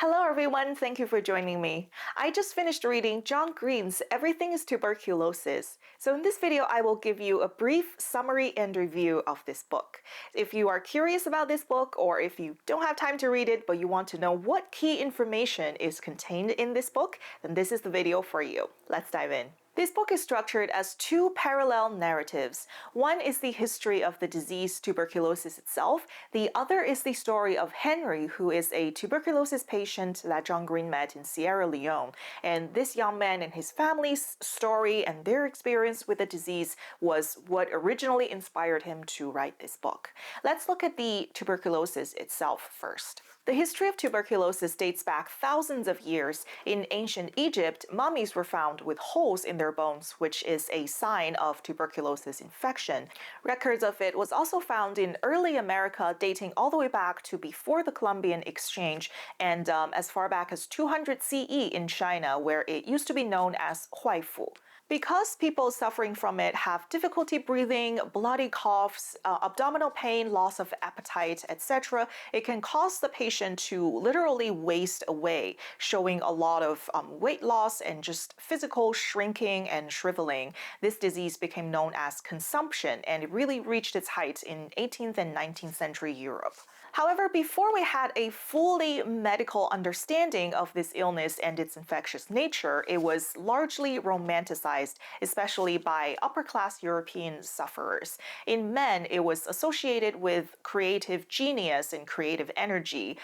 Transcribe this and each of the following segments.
Hello everyone, thank you for joining me. I just finished reading John Green's Everything is Tuberculosis. So in this video, I will give you a brief summary and review of this book. If you are curious about this book, or if you don't have time to read it, but you want to know what key information is contained in this book, then this is the video for you. Let's dive in. This book is structured as two parallel narratives. One is the history of the disease tuberculosis itself. The other is the story of Henry, who is a tuberculosis patient that John Green met in Sierra Leone. And this young man and his family's story and their experience with the disease was what originally inspired him to write this book. Let's look at the tuberculosis itself first. The history of tuberculosis dates back thousands of years. In ancient Egypt, mummies were found with holes in their bones, which is a sign of tuberculosis infection. Records of it was also found in early America, dating all the way back to before the Columbian Exchange and as far back as 200 CE in China, where it used to be known as huaifu. Because people suffering from it have difficulty breathing, bloody coughs, abdominal pain, loss of appetite, etc., it can cause the patient to literally waste away, showing a lot of weight loss and just physical shrinking and shriveling. This disease became known as consumption, and it really reached its height in 18th and 19th century Europe. However, before we had a fully medical understanding of this illness and its infectious nature, it was largely romanticized, especially by upper-class European sufferers. In men, it was associated with creative genius and creative energy,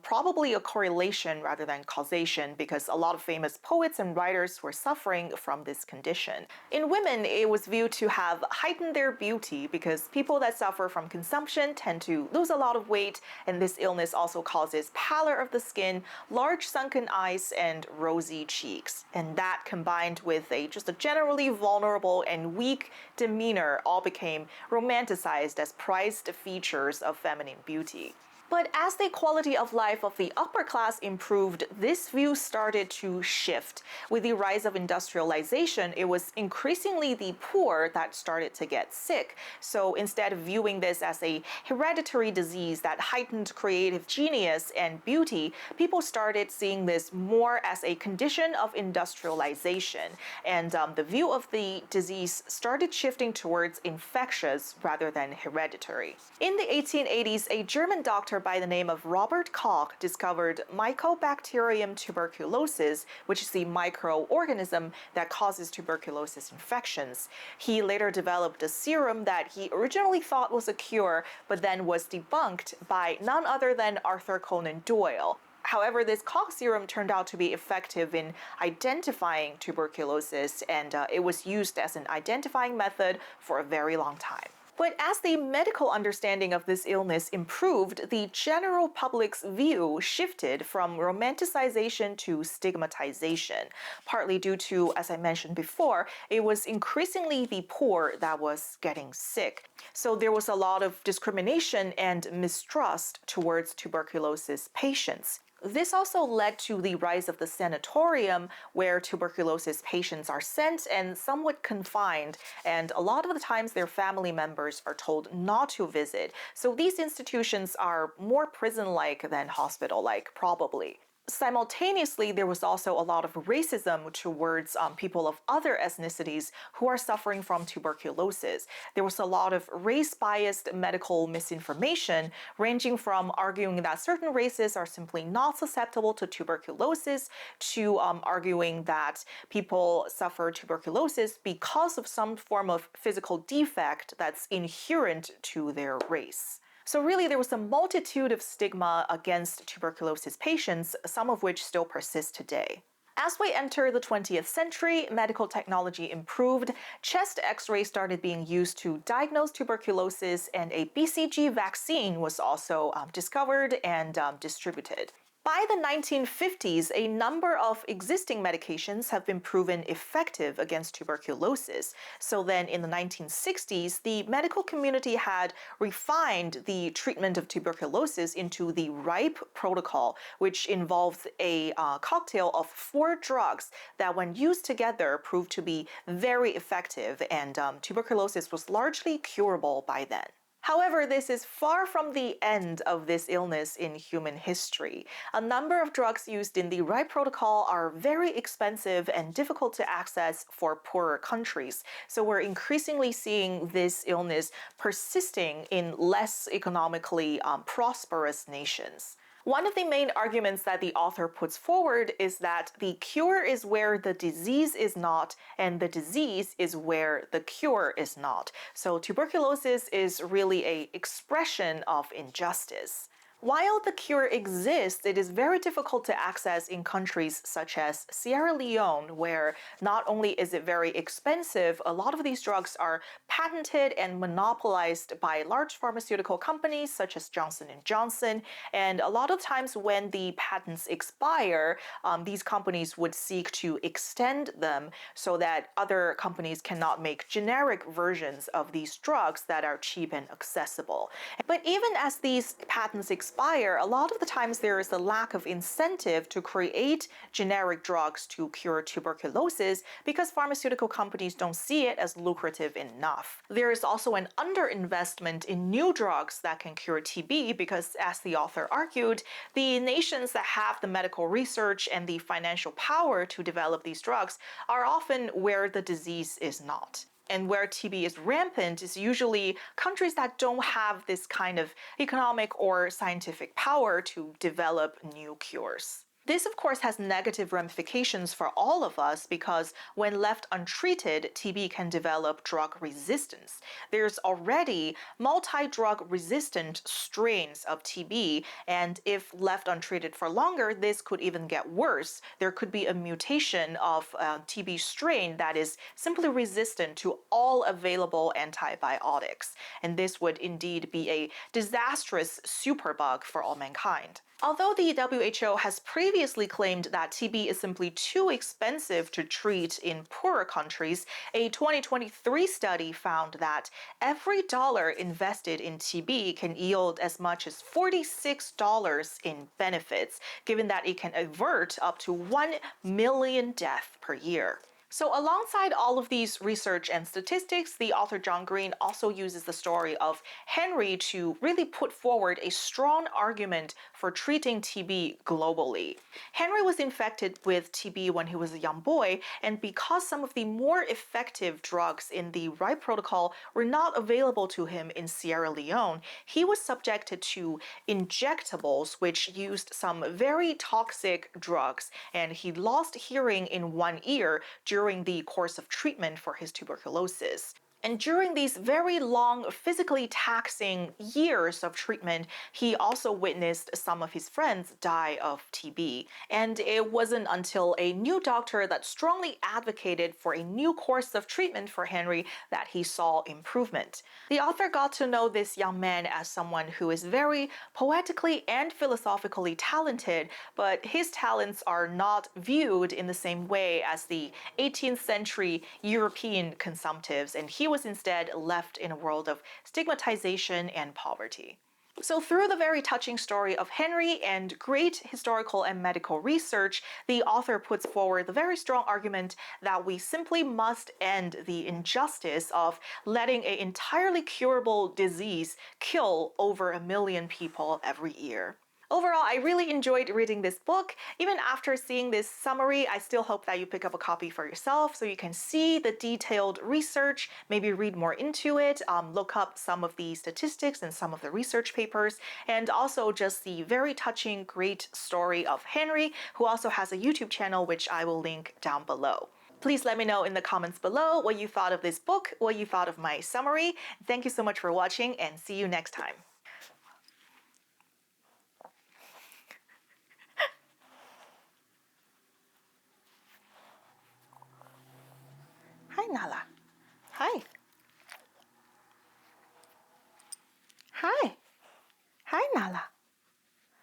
probably a correlation rather than causation, because a lot of famous poets and writers were suffering from this condition. In women, it was viewed to have heightened their beauty, because people that suffer from consumption tend to lose a lot of weight, and this illness also causes pallor of the skin, large sunken eyes, and rosy cheeks. And that, combined with just a generally vulnerable and weak demeanor, all became romanticized as prized features of feminine beauty. But as the quality of life of the upper class improved, this view started to shift. With the rise of industrialization, it was increasingly the poor that started to get sick. So instead of viewing this as a hereditary disease that heightened creative genius and beauty, people started seeing this more as a condition of industrialization. And the view of the disease started shifting towards infectious rather than hereditary. In the 1880s, a German doctor by the name of Robert Koch discovered Mycobacterium tuberculosis, which is the microorganism that causes tuberculosis infections. He later developed a serum that he originally thought was a cure, but then was debunked by none other than Arthur Conan Doyle. However, this Koch serum turned out to be effective in identifying tuberculosis, and it was used as an identifying method for a very long time. But as the medical understanding of this illness improved, the general public's view shifted from romanticization to stigmatization, partly due to, as I mentioned before, it was increasingly the poor that was getting sick. So there was a lot of discrimination and mistrust towards tuberculosis patients. This also led to the rise of the sanatorium, where tuberculosis patients are sent and somewhat confined, and a lot of the times their family members are told not to visit. So these institutions are more prison-like than hospital-like, probably. Simultaneously, there was also a lot of racism towards people of other ethnicities who are suffering from tuberculosis. There was a lot of race-biased medical misinformation, ranging from arguing that certain races are simply not susceptible to tuberculosis to arguing that people suffer tuberculosis because of some form of physical defect that's inherent to their race. So really, there was a multitude of stigma against tuberculosis patients, some of which still persist today. As we enter the 20th century, medical technology improved, chest x-ray started being used to diagnose tuberculosis, and a BCG vaccine was also discovered and distributed. By the 1950s, a number of existing medications have been proven effective against tuberculosis. So then in the 1960s, the medical community had refined the treatment of tuberculosis into the RIPE protocol, which involves a cocktail of 4 drugs that, when used together, proved to be very effective, and tuberculosis was largely curable by then. However, this is far from the end of this illness in human history. A number of drugs used in the right protocol are very expensive and difficult to access for poorer countries. So we're increasingly seeing this illness persisting in less economically prosperous nations. One of the main arguments that the author puts forward is that the cure is where the disease is not, and the disease is where the cure is not. So tuberculosis is really an expression of injustice. While the cure exists, it is very difficult to access in countries such as Sierra Leone, where not only is it very expensive, a lot of these drugs are patented and monopolized by large pharmaceutical companies such as Johnson & Johnson. And a lot of times when the patents expire, these companies would seek to extend them so that other companies cannot make generic versions of these drugs that are cheap and accessible. But even as these patents expire, a lot of the times there is a lack of incentive to create generic drugs to cure tuberculosis because pharmaceutical companies don't see it as lucrative enough. There is also an underinvestment in new drugs that can cure TB because, as the author argued, the nations that have the medical research and the financial power to develop these drugs are often where the disease is not. And where TB is rampant is usually countries that don't have this kind of economic or scientific power to develop new cures. This, of course, has negative ramifications for all of us because when left untreated, TB can develop drug resistance. There's already multi-drug resistant strains of TB, and if left untreated for longer, this could even get worse. There could be a mutation of a TB strain that is simply resistant to all available antibiotics, and this would indeed be a disastrous superbug for all mankind. Although the WHO has previously claimed that TB is simply too expensive to treat in poorer countries, a 2023 study found that every dollar invested in TB can yield as much as $46 in benefits, given that it can avert up to 1 million deaths per year. So alongside all of these research and statistics, the author John Green also uses the story of Henry to really put forward a strong argument for treating TB globally. Henry was infected with TB when he was a young boy, and because some of the more effective drugs in the right protocol were not available to him in Sierra Leone, he was subjected to injectables which used some very toxic drugs, and he lost hearing in one ear during the course of treatment for his tuberculosis. And during these very long, physically taxing years of treatment, he also witnessed some of his friends die of TB. And it wasn't until a new doctor that strongly advocated for a new course of treatment for Henry that he saw improvement. The author got to know this young man as someone who is very poetically and philosophically talented, but his talents are not viewed in the same way as the 18th century European consumptives, and he was instead left in a world of stigmatization and poverty. So through the very touching story of Henry and great historical and medical research, the author puts forward the very strong argument that we simply must end the injustice of letting an entirely curable disease kill over 1 million people every year. Overall, I really enjoyed reading this book. Even after seeing this summary, I still hope that you pick up a copy for yourself so you can see the detailed research, maybe read more into it, look up some of the statistics and some of the research papers, and also just the very touching, great story of Henry, who also has a YouTube channel, which I will link down below. Please let me know in the comments below what you thought of this book, what you thought of my summary. Thank you so much for watching, and see you next time. Hi, Nala. Hi.